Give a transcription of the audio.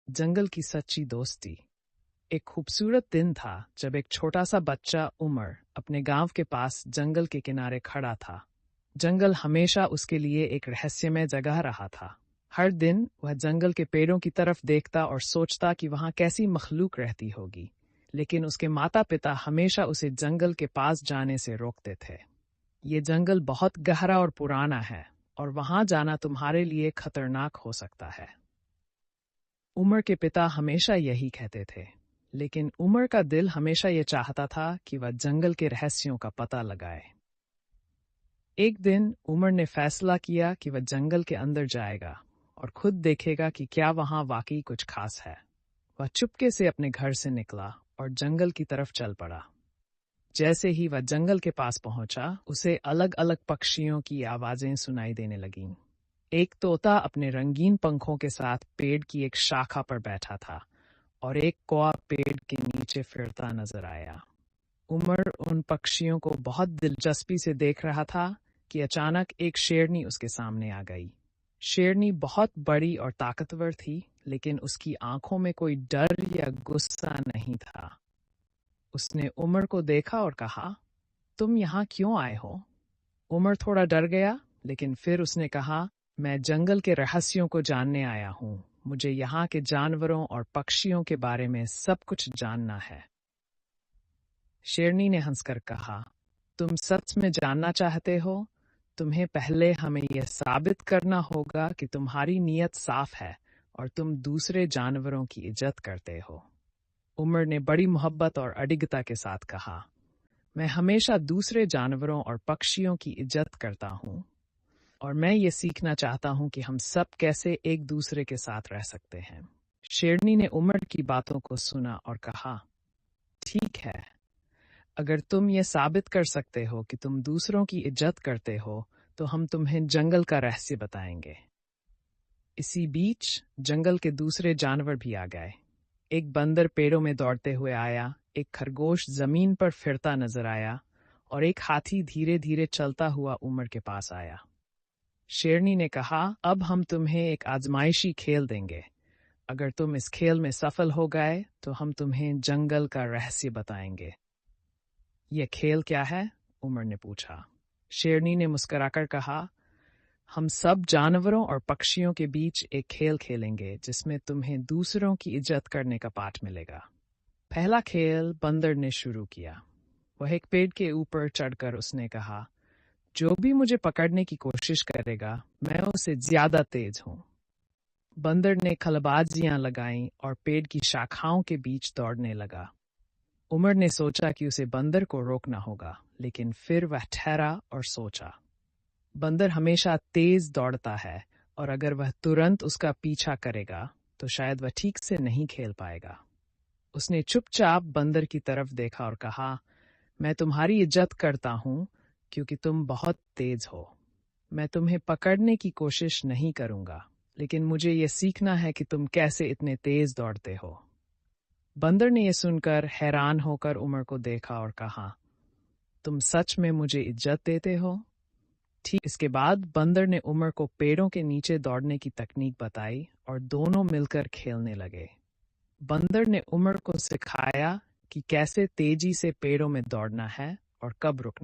जंगल की सच्ची दोस्ती। एक खूबसूरत दिन था जब एक छोटा सा बच्चा उमर अपने गांव के पास जंगल के किनारे खड़ा था। जंगल हमेशा उसके लिए एक रहस्यमय जगह रहा था। हर दिन वह जंगल के पेड़ों की तरफ देखता और सोचता कि वहां कैसी मखलूक रहती होगी, लेकिन उसके माता पिता हमेशा उसे जंगल के पास जाने से रोकते थे। ये जंगल बहुत गहरा और पुराना है और वहां जाना तुम्हारे लिए खतरनाक हो सकता है। उमर के पिता हमेशा यही कहते थे, लेकिन उमर का दिल हमेशा ये चाहता था कि वह जंगल के रहस्यों का पता लगाए। एक दिन उमर ने फैसला किया कि वह जंगल के अंदर जाएगा और खुद देखेगा कि क्या वहां वाकई कुछ खास है। वह चुपके से अपने घर से निकला और जंगल की तरफ चल पड़ा। जैसे ही वह जंगल के पास पहुंचा, उसे अलग अलग पक्षियों की आवाजें सुनाई देने लगीं। एक तोता अपने रंगीन पंखों के साथ पेड़ की एक शाखा पर बैठा था और एक कौआ पेड़ के नीचे फिरता नजर आया। उमर उन पक्षियों को बहुत दिलचस्पी से देख रहा था कि अचानक एक शेरनी उसके सामने आ गई। शेरनी बहुत बड़ी और ताकतवर थी, लेकिन उसकी आंखों में कोई डर या गुस्सा नहीं था। उसने उमर को देखा और कहा, तुम यहाँ क्यों आए हो? उमर थोड़ा डर गया, लेकिन फिर उसने कहा, मैं जंगल के रहस्यों को जानने आया हूँ। मुझे यहाँ के जानवरों और पक्षियों के बारे में सब कुछ जानना है। शेरनी ने हंसकर कहा, तुम सच में जानना चाहते हो? तुम्हें पहले हमें यह साबित करना होगा कि तुम्हारी नीयत साफ है और तुम दूसरे जानवरों की इज्जत करते हो। उमर ने बड़ी मोहब्बत और अडिगता के साथ कहा, मैं हमेशा दूसरे जानवरों और पक्षियों की इज्जत करता हूँ और मैं ये सीखना चाहता हूँ कि हम सब कैसे एक दूसरे के साथ रह सकते हैं। शेरनी ने उमर की बातों को सुना और कहा, ठीक है, अगर तुम ये साबित कर सकते हो कि तुम दूसरों की इज्जत करते हो, तो हम तुम्हें जंगल का रहस्य बताएंगे। इसी बीच जंगल के दूसरे जानवर भी आ गए। एक बंदर पेड़ों में दौड़ते हुए आया, एक खरगोश जमीन पर फिरता नजर आया और एक हाथी धीरे धीरे चलता हुआ उमर के पास आया। शेरनी ने कहा, अब हम तुम्हें एक आजमाइशी खेल देंगे। अगर तुम इस खेल में सफल हो गए तो हम तुम्हें जंगल का रहस्य बताएंगे। यह खेल क्या है? उमर ने पूछा। शेरनी ने मुस्कुराकर कहा, हम सब जानवरों और पक्षियों के बीच एक खेल खेलेंगे जिसमें तुम्हें दूसरों की इज्जत करने का पाठ मिलेगा। पहला खेल बंदर ने शुरू किया। वह एक पेड़ के ऊपर चढ़कर उसने कहा, जो भी मुझे पकड़ने की कोशिश करेगा, मैं उससे ज्यादा तेज हूं। बंदर ने खलबाजियां लगाईं और पेड़ की शाखाओं के बीच दौड़ने लगा। उमर ने सोचा कि उसे बंदर को रोकना होगा, लेकिन फिर वह ठहरा और सोचा, बंदर हमेशा तेज दौड़ता है और अगर वह तुरंत उसका पीछा करेगा तो शायद वह ठीक से नहीं खेल पाएगा। उसने चुपचाप बंदर की तरफ देखा और कहा, मैं तुम्हारी इज्जत करता हूं क्योंकि तुम बहुत तेज हो। मैं तुम्हें पकड़ने की कोशिश नहीं करूंगा, लेकिन मुझे यह सीखना है कि तुम कैसे इतने तेज दौड़ते हो। बंदर ने यह सुनकर हैरान होकर उमर को देखा और कहा, तुम सच में मुझे इज्जत देते हो? ठीक इसके बाद बंदर ने उमर को पेड़ों के नीचे दौड़ने की तकनीक बताई और दोनों मिलकर खेलने लगे। बंदर ने उमर को सिखाया कि कैसे तेजी से पेड़ों में दौड़ना है और कब रुकना।